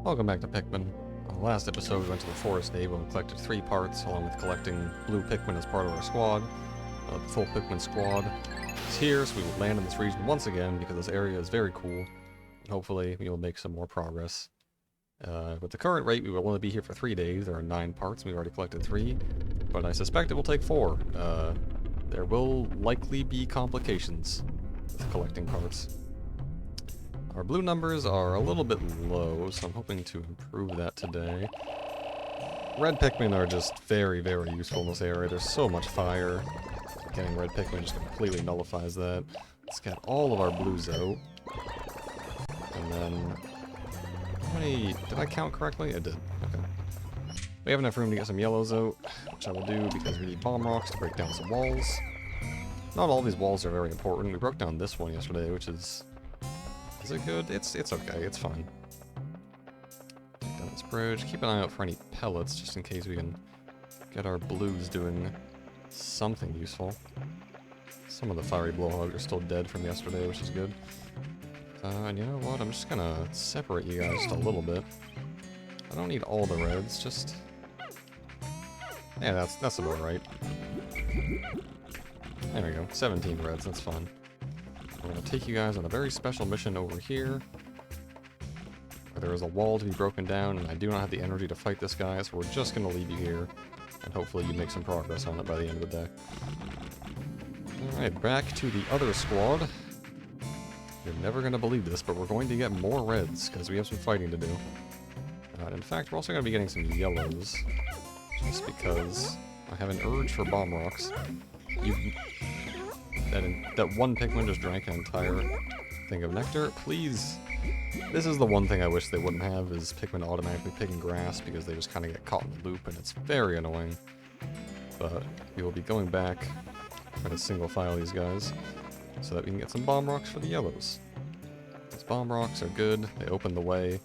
Welcome back to Pikmin. Last episode we went to the Forest Day when we collected 3 parts, along with collecting blue Pikmin as part of our squad. The full Pikmin squad is here, so we will land in this region once again because this area is very cool. And hopefully we will make some more progress. With the current rate, we will only be here for 3 days. There are 9 parts, and we've already collected 3. But I suspect it will take 4. There will likely be complications with collecting parts. Our blue numbers are a little bit low, so I'm hoping to improve that today. Red Pikmin are just very, very useful in this area. There's so much fire. Getting red Pikmin just completely nullifies that. Let's get all of our blues out. And then... how many... did I count correctly? I did. Okay. We have enough room to get some yellows out, which I will do because we need bomb rocks to break down some walls. Not all these walls are very important. We broke down this one yesterday, which is... is it good? It's okay, it's fine. Take down this bridge. Keep an eye out for any pellets, just in case we can get our blues doing something useful. Some of the fiery blowhogs are still dead from yesterday, which is good. And you know what? I'm just gonna separate you guys just a little bit. I don't need all the reds, just... yeah, that's about right. There we go, 17 reds, that's fine. We're going to take you guys on a very special mission over here. Where there is a wall to be broken down, and I do not have the energy to fight this guy, so we're just going to leave you here. And hopefully you make some progress on it by the end of the day. Alright, back to the other squad. You're never going to believe this, but we're going to get more reds, because we have some fighting to do. In fact, we're also going to be getting some yellows. Just because I have an urge for bomb rocks. That one Pikmin just drank an entire thing of nectar. Please. This is the one thing I wish they wouldn't have, is Pikmin automatically picking grass, because they just kind of get caught in the loop, and it's very annoying. But we will be going back, trying to single file these guys, so that we can get some bomb rocks for the yellows. These bomb rocks are good, they open the way.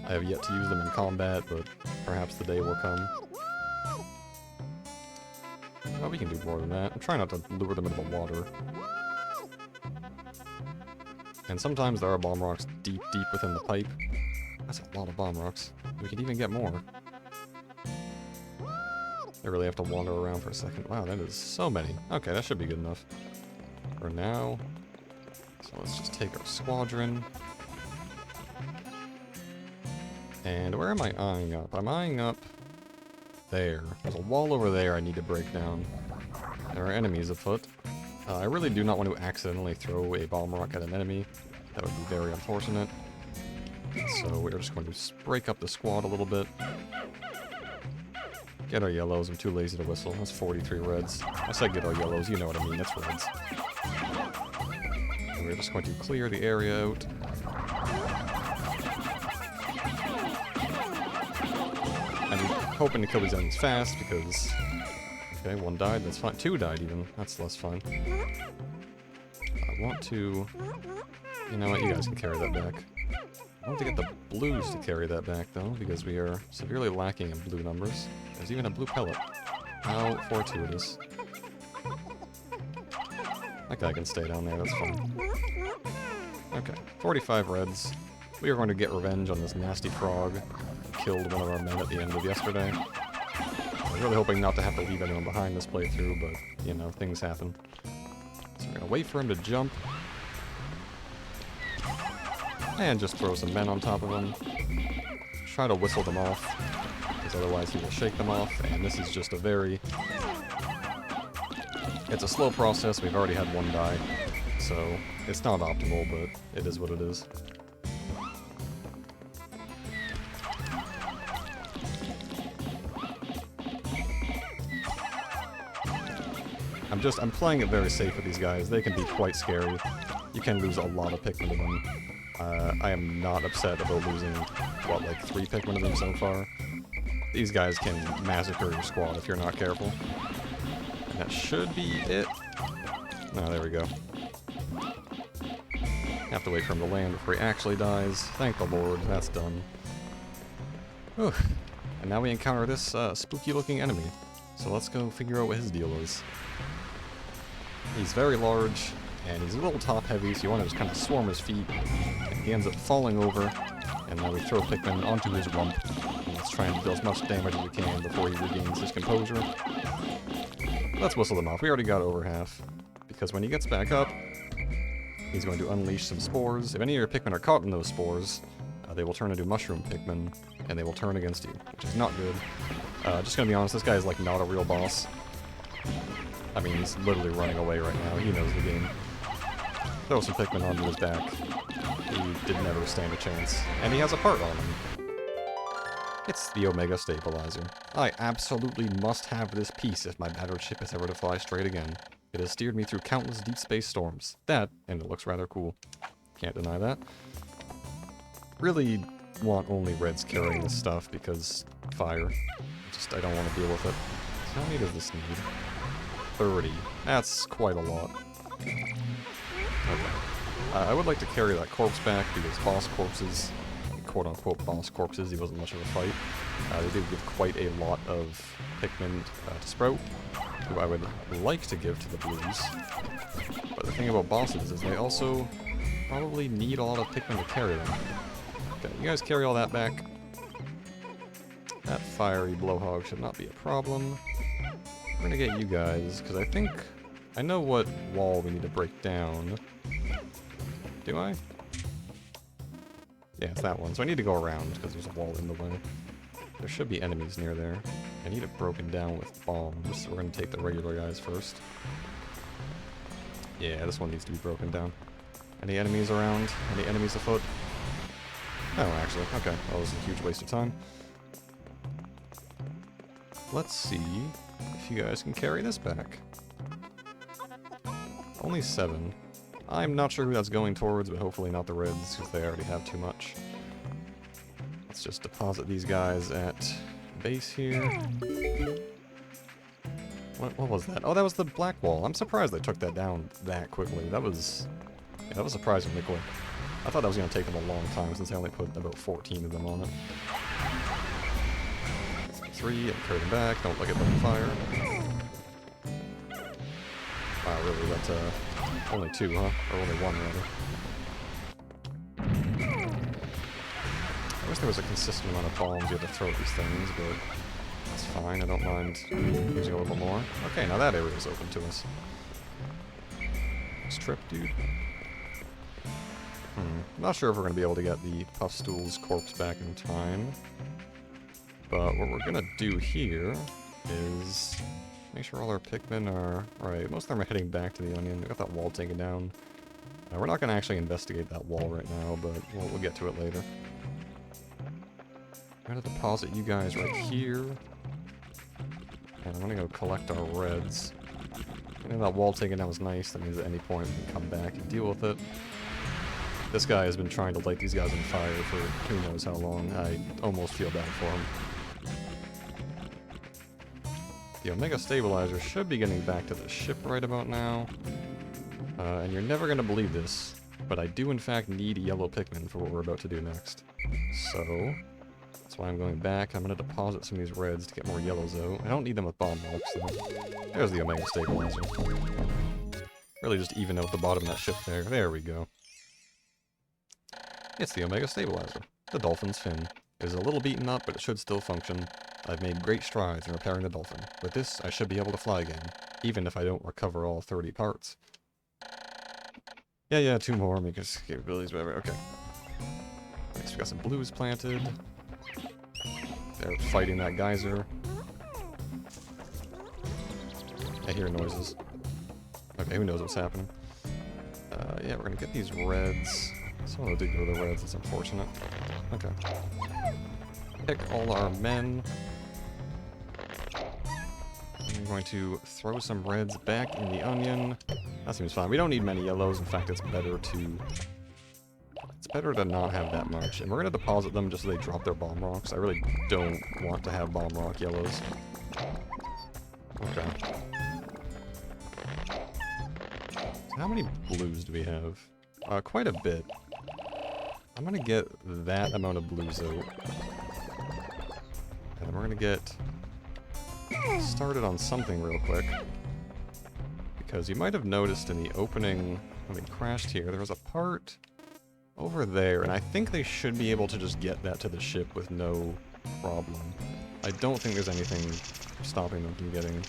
I have yet to use them in combat, but perhaps the day will come. Oh, we can do more than that. I'm trying not to lure them into the water. And sometimes there are bomb rocks deep, deep within the pipe. That's a lot of bomb rocks. We could even get more. I really have to wander around for a second. Wow, that is so many. Okay, that should be good enough. For now. So let's just take our squadron. And where am I eyeing up? I'm eyeing up there. There's a wall over there I need to break down. There are enemies afoot. I really do not want to accidentally throw a bomb rock at an enemy. That would be very unfortunate. So we're just going to break up the squad a little bit. Get our yellows. I'm too lazy to whistle. That's 43 reds. I said get our yellows. You know what I mean. It's reds. And we're just going to clear the area out. I'm hoping to kill these enemies fast because... okay, 1 died, that's fine. 2 died even, that's less fun. I want to... you know what, you guys can carry that back. I want to get the blues to carry that back though, because we are severely lacking in blue numbers. There's even a blue pellet. How fortuitous. That guy can stay down there, that's fine. Okay, 45 reds. We are going to get revenge on this nasty frog. Killed one of our men at the end of yesterday. I was really hoping not to have to leave anyone behind this playthrough, but, you know, things happen. So we're gonna wait for him to jump. And just throw some men on top of him. Try to whistle them off, because otherwise he will shake them off, and this is just a very... it's a slow process. We've already had 1 die, so it's not optimal, but it is what it is. I'm playing it very safe with these guys. They can be quite scary. You can lose a lot of Pikmin to them. I am not upset about losing, what, like 3 Pikmin of them so far. These guys can massacre your squad if you're not careful. And that should be it. Oh, there we go. Have to wait for him to land before he actually dies. Thank the Lord, that's done. Whew. And now we encounter this spooky-looking enemy. So let's go figure out what his deal is. He's very large, and he's a little top-heavy, so you want to just kind of swarm his feet, and he ends up falling over And now we throw Pikmin onto his rump. And let's try and deal as much damage as we can before he regains his composure. Let's whistle them off. We already got over half. Because when he gets back up, he's going to unleash some spores. If any of your Pikmin are caught in those spores, they will turn into mushroom Pikmin, and they will turn against you, which is not good. Just gonna be honest, this guy is like not a real boss. I mean, he's literally running away right now. He knows the game. Throw some Pikmin onto his back. He did never stand a chance. And he has a part on him. It's the Omega Stabilizer. I absolutely must have this piece if my battered ship is ever to fly straight again. It has steered me through countless deep space storms. That, and it looks rather cool. Can't deny that. Really want only reds carrying this stuff because fire. I don't want to deal with it. So how many does this need? 30. That's quite a lot. Okay. I would like to carry that corpse back because boss corpses, quote-unquote boss corpses, he wasn't much of a fight. They do give quite a lot of Pikmin to Sprout, who I would like to give to the blues. But the thing about bosses is they also probably need a lot of Pikmin to carry them. Okay, you guys carry all that back. That fiery blowhog should not be a problem. We're gonna get you guys, because I think I know what wall we need to break down. Do I? Yeah, it's that one. So I need to go around, because there's a wall in the way. There should be enemies near there. I need it broken down with bombs, so we're gonna take the regular guys first. Yeah, this one needs to be broken down. Any enemies around? Any enemies afoot? Oh, actually, okay. That was a huge waste of time. Let's see if you guys can carry this back. Only 7. I'm not sure who that's going towards, but hopefully not the reds, because they already have too much. Let's just deposit these guys at base here. What was that? Oh, that was the black wall. I'm surprised they took that down that quickly. That was surprisingly quick. I thought that was going to take them a long time since they only put about 14 of them on it. 3, and carry them back. Don't let it burn fire. Wow, really? That's only 2, huh? Or only 1, rather. I wish there was a consistent amount of bombs you had to throw at these things, but that's fine. I don't mind using a little more. Okay, now that area is open to us. Nice trip, dude. Not sure if we're going to be able to get the Puffstool's corpse back in time. But what we're going to do here is make sure all our Pikmin are... Alright, most of them are heading back to the Onion. We got that wall taken down. We're not going to actually investigate that wall right now, but we'll get to it later. I'm going to deposit you guys right here. And I'm going to go collect our reds. Getting that wall taken down was nice. That means at any point we can come back and deal with it. This guy has been trying to light these guys on fire for who knows how long. I almost feel bad for him. The Omega Stabilizer should be getting back to the ship right about now. And you're never going to believe this, but I do in fact need yellow Pikmin for what we're about to do next. So, that's why I'm going back. I'm going to deposit some of these reds to get more yellows out. I don't need them with bomb rocks though. There's the Omega Stabilizer. Really just even out the bottom of that ship there. There we go. It's the Omega Stabilizer. The Dolphin's fin. It is a little beaten up, but it should still function. I've made great strides in repairing the Dolphin. With this, I should be able to fly again, even if I don't recover all 30 parts. Yeah, 2 more, because capabilities, whatever. Okay. Nice, we got some blues planted. They're fighting that geyser. I hear noises. Okay, who knows what's happening. Yeah, we're gonna get these reds. Someone did go to the reds, it's unfortunate. Okay. Pick all our men. I'm going to throw some reds back in the Onion. That seems fine. We don't need many yellows. In fact, it's better to not have that much. And we're going to deposit them just so they drop their bomb rocks. I really don't want to have bomb rock yellows. Okay. So how many blues do we have? Quite a bit. I'm going to get that amount of blues out. And then we're going to get started on something real quick. Because you might have noticed in the opening, when we crashed here, there was a part over there, and I think they should be able to just get that to the ship with no problem. I don't think there's anything stopping them from getting...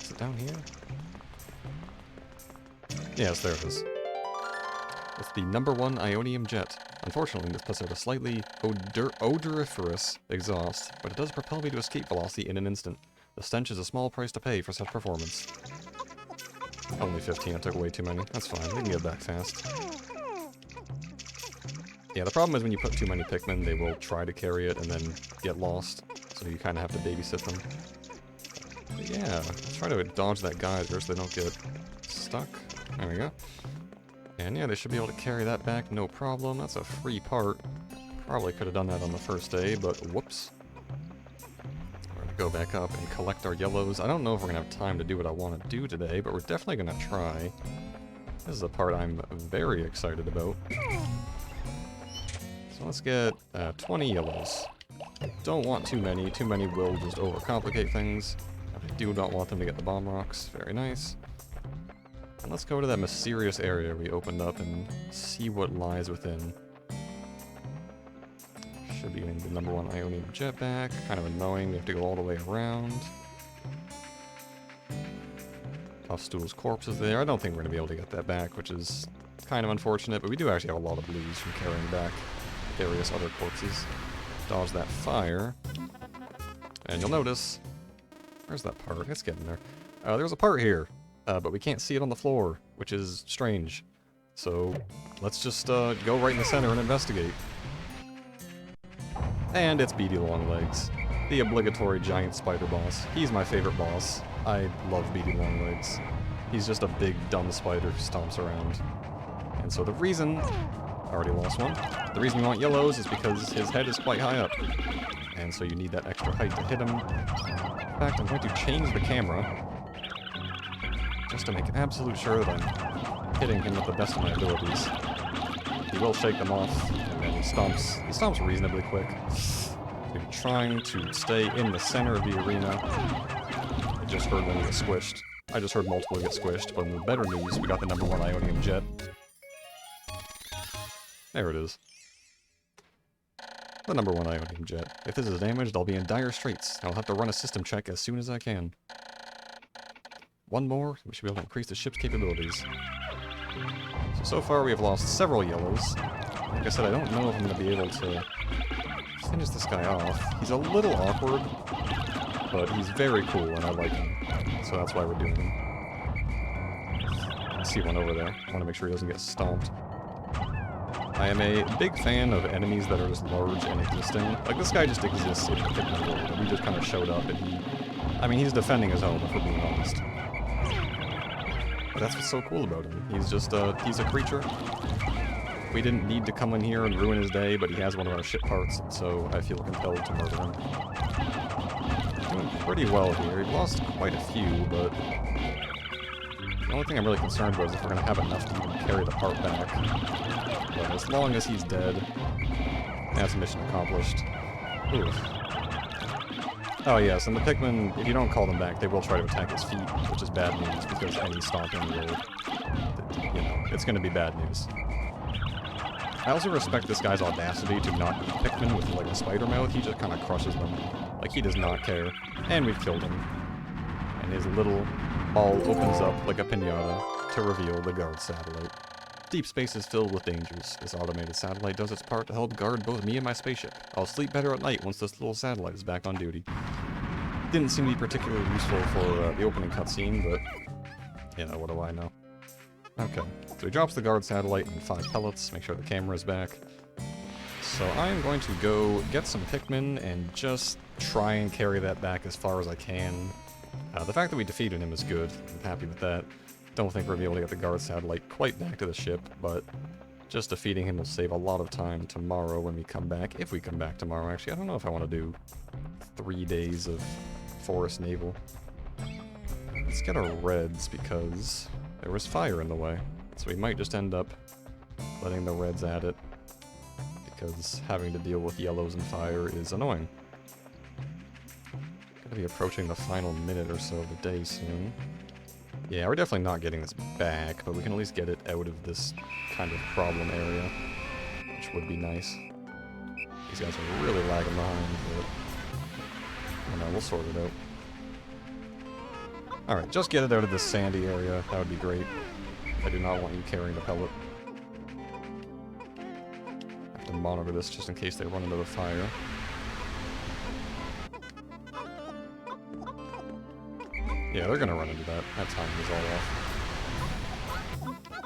Is it down here? Yes, there it is. It's the #1 Ionium jet. Unfortunately, this puts out a slightly odoriferous exhaust, but it does propel me to escape velocity in an instant. The stench is a small price to pay for such performance. Only 15, I took way too many. That's fine, we can get back fast. Yeah, the problem is when you put too many Pikmin, they will try to carry it and then get lost, so you kind of have to babysit them. But yeah, let's try to dodge that geyser so they don't get stuck. There we go. And yeah, they should be able to carry that back, no problem. That's a free part. Probably could have done that on the first day, but whoops. We're gonna go back up and collect our yellows. I don't know if we're gonna have time to do what I want to do today, but we're definitely gonna try. This is a part I'm very excited about. So let's get 20 yellows. Don't want too many. Too many will just overcomplicate things. I do not want them to get the bomb rocks. Very nice. And let's go to that mysterious area we opened up and see what lies within. Should be getting the #1 Ionium jetpack. Kind of annoying, we have to go all the way around. Puffstool's corpse is there. I don't think we're going to be able to get that back, which is kind of unfortunate, but we do actually have a lot of blues from carrying back various other corpses. Dodge that fire. And you'll notice... Where's that part? It's getting there. There's a part here. But we can't see it on the floor, which is strange. So, let's just go right in the center and investigate. And it's Beady Longlegs, the obligatory giant spider boss. He's my favorite boss. I love Beady Longlegs. He's just a big, dumb spider who stomps around. And so the reason... I already lost one. The reason we want yellows is because his head is quite high up. And so you need that extra height to hit him. In fact, I'm going to change the camera. Just to make absolute sure that I'm hitting him with the best of my abilities. He will shake them off, and then he stomps. He stomps reasonably quick. We're trying to stay in the center of the arena. I just heard one get squished. I just heard multiple get squished, but in the better news, we got the #1 Ionium jet. There it is. The #1 Ionium jet. If this is damaged, I'll be in dire straits. I'll have to run a system check as soon as I can. One more, we should be able to increase the ship's capabilities. So far we have lost several yellows. Like I said, I don't know if I'm going to be able to finish this guy off. He's a little awkward, but he's very cool and I like him. So that's why we're doing him. I see one over there. I want to make sure he doesn't get stomped. I am a big fan of enemies that are just large and existing. Like, this guy just exists in the Pikmin world, and we just kind of showed up and he's defending his home, if we're being honest. But that's what's so cool about him. He's just, he's a creature. We didn't need to come in here and ruin his day, but he has one of our ship parts, so I feel compelled to murder him. Doing pretty well here. We've lost quite a few, but... the only thing I'm really concerned about is if we're going to have enough to even carry the part back. But as long as he's dead, that's mission accomplished. Oof. Oh yes, and the Pikmin, if you don't call them back, they will try to attack his feet, which is bad news, because any stomping will, you know, it's going to be bad news. I also respect this guy's audacity to not eat Pikmin with, like, a spider mouth. He just kind of crushes them. Like, he does not care. And we've killed him. And his little ball opens up like a piñata to reveal the guard satellite. Deep space is filled with dangers. This automated satellite does its part to help guard both me and my spaceship. I'll sleep better at night once this little satellite is back on duty. Didn't seem to be particularly useful for the opening cutscene, but, you know, what do I know? Okay, so he drops the guard satellite in 5 pellets, make sure the camera is back. So I'm going to go get some Pikmin and just try and carry that back as far as I can. The fact that we defeated him is good. I'm happy with that. Don't think we're going to be able to get the guard satellite quite back to the ship, but just defeating him will save a lot of time tomorrow when we come back. If we come back tomorrow, actually. I don't know if I want to do 3 days of forest naval. Let's get our reds because there was fire in the way. So we might just end up letting the reds at it because having to deal with yellows and fire is annoying. Gonna be approaching the final minute or so of the day soon. Yeah, we're definitely not getting this back, but we can at least get it out of this kind of problem area, which would be nice. These guys are really lagging behind, but I don't know, we'll sort it out. Alright, just get it out of this sandy area. That would be great. I do not want you carrying the pellet. I have to monitor this just in case they run into the fire. Yeah, they're gonna run into that. That time is all off.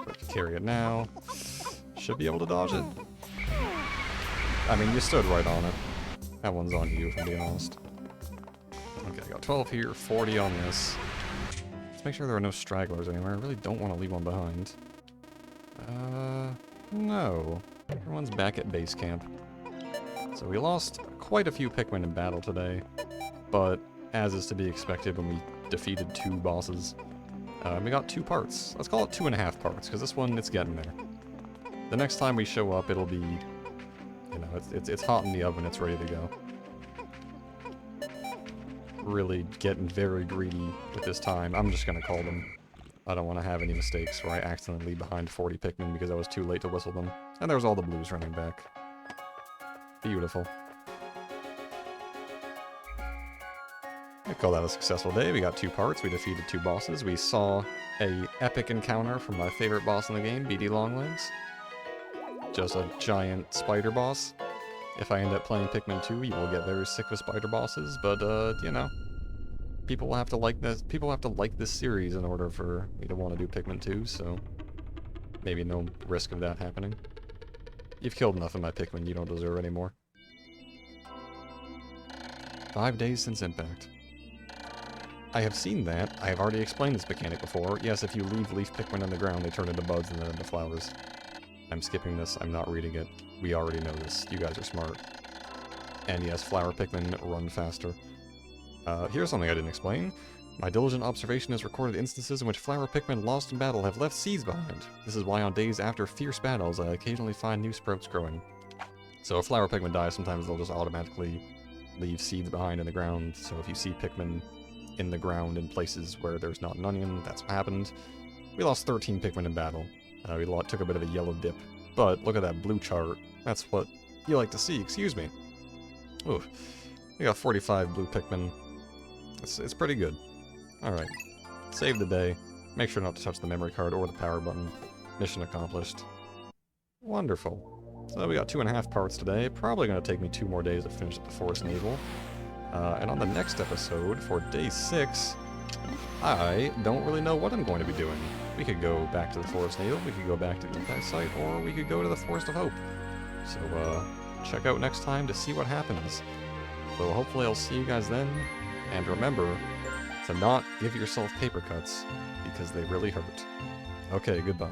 But if you carry it now, should be able to dodge it. I mean, you stood right on it. That one's on you, if I'm being honest. Okay, I got 12 here, 40 on this. Let's make sure there are no stragglers anywhere. I really don't want to leave one behind. No. Everyone's back at base camp. So we lost quite a few Pikmin in battle today, but as is to be expected when we defeated 2 bosses, we got 2 parts. Let's call it 2.5 parts, because this one, it's getting there. The next time we show up, it'll be, you know, it's hot in the oven, it's ready to go. Really getting very greedy with this time. I'm just gonna call them. I don't want to have any mistakes where I accidentally leave behind 40 Pikmin because I was too late to whistle them. And there's all the blues running back. Beautiful. I call that a successful day. We got 2 parts, we defeated 2 bosses, we saw a epic encounter from my favorite boss in the game, Beady Longlegs. Just a giant spider boss. If I end up playing Pikmin 2, you will get very sick of spider bosses, but, you know, people will have to like this. People have to like this series in order for me to want to do Pikmin 2, so maybe no risk of that happening. You've killed enough of my Pikmin, you don't deserve any more. 5 days since impact. I have seen that. I have already explained this mechanic before. Yes, if you leave leaf Pikmin on the ground, they turn into buds and then into flowers. I'm skipping this. I'm not reading it. We already know this. You guys are smart. And yes, flower Pikmin run faster. Here's something I didn't explain. My diligent observation has recorded instances in which flower Pikmin lost in battle have left seeds behind. This is why on days after fierce battles, I occasionally find new sprouts growing. So if flower Pikmin die, sometimes they'll just automatically leave seeds behind in the ground. So if you see Pikmin in the ground in places where there's not an onion, that's what happened. We lost 13 Pikmin in battle. We took a bit of a yellow dip. But look at that blue chart. That's what you like to see, excuse me. Oof. We got 45 blue Pikmin. It's pretty good. Alright. Save the day. Make sure not to touch the memory card or the power button. Mission accomplished. Wonderful. So we got 2.5 parts today. Probably going to take me 2 more days to finish up the Forest Navel. And on the next episode, for day 6, I don't really know what I'm going to be doing. We could go back to the Forest Navel, we could go back to the Impact Site, or we could go to the Forest of Hope. So, check out next time to see what happens. So hopefully I'll see you guys then, and remember to not give yourself paper cuts, because they really hurt. Okay, goodbye.